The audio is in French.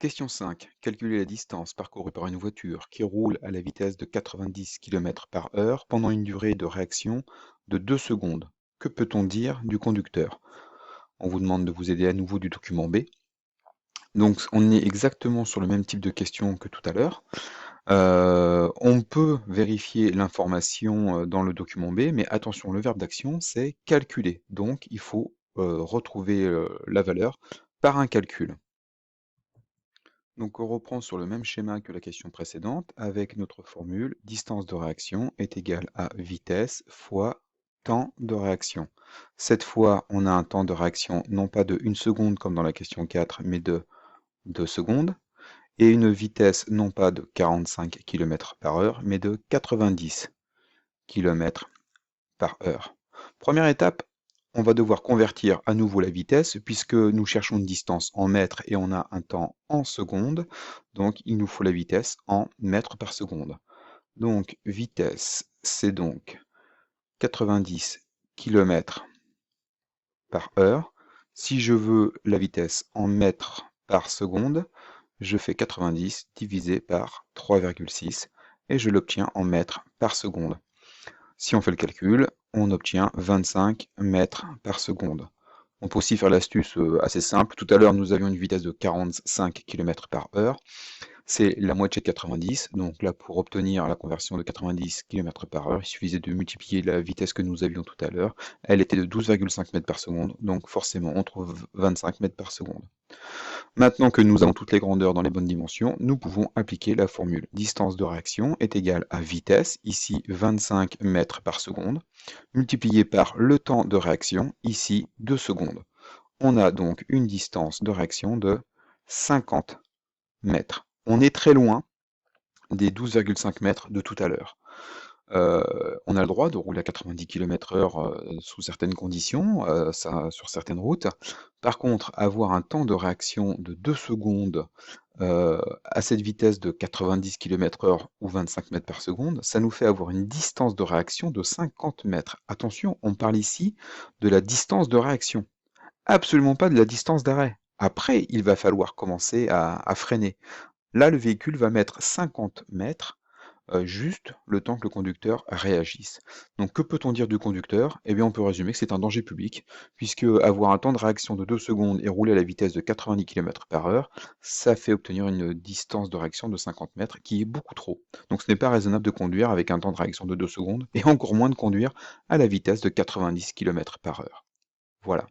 Question 5. Calculer la distance parcourue par une voiture qui roule à la vitesse de 90 km/h pendant une durée de réaction de 2 secondes. Que peut-on dire du conducteur? On vous demande de vous aider à nouveau du document B. Donc on est exactement sur le même type de question que tout à l'heure. On peut vérifier l'information dans le document B, mais attention, le verbe d'action, c'est calculer. Donc il faut retrouver la valeur par un calcul. Donc on reprend sur le même schéma que la question précédente avec notre formule distance de réaction est égale à vitesse fois temps de réaction. Cette fois, on a un temps de réaction non pas de 1 seconde comme dans la question 4, mais de 2 secondes, et une vitesse non pas de 45 km/h, mais de 90 km/h. Première étape, on va devoir convertir à nouveau la vitesse puisque nous cherchons une distance en mètres et on a un temps en secondes. Donc il nous faut la vitesse en mètres par seconde. Donc vitesse, c'est donc 90 km/h. Si je veux la vitesse en mètres par seconde, je fais 90 divisé par 3,6 et je l'obtiens en mètres par seconde. Si on fait le calcul, on obtient 25 mètres par seconde. On peut aussi faire l'astuce assez simple. Tout à l'heure, nous avions une vitesse de 45 km/h. C'est la moitié de 90. Donc là, pour obtenir la conversion de 90 km/h, il suffisait de multiplier la vitesse que nous avions tout à l'heure. Elle était de 12,5 mètres par seconde. Donc forcément, on trouve 25 mètres par seconde. Maintenant que nous avons toutes les grandeurs dans les bonnes dimensions, nous pouvons appliquer la formule distance de réaction est égale à vitesse, ici 25 mètres par seconde, multiplié par le temps de réaction, ici 2 secondes. On a donc une distance de réaction de 50 mètres. On est très loin des 12,5 mètres de tout à l'heure. On a le droit de rouler à 90 km/h sous certaines conditions, sur certaines routes. Par contre, avoir un temps de réaction de 2 secondes à cette vitesse de 90 km/h ou 25 mètres par seconde, ça nous fait avoir une distance de réaction de 50 mètres. Attention, on parle ici de la distance de réaction, absolument pas de la distance d'arrêt. Après, il va falloir commencer à freiner. Là, le véhicule va mettre 50 mètres juste le temps que le conducteur réagisse. Donc que peut-on dire du conducteur? Eh bien on peut résumer que c'est un danger public, puisque avoir un temps de réaction de 2 secondes et rouler à la vitesse de 90 km/h, ça fait obtenir une distance de réaction de 50 mètres qui est beaucoup trop. Donc ce n'est pas raisonnable de conduire avec un temps de réaction de 2 secondes, et encore moins de conduire à la vitesse de 90 km/h. Voilà.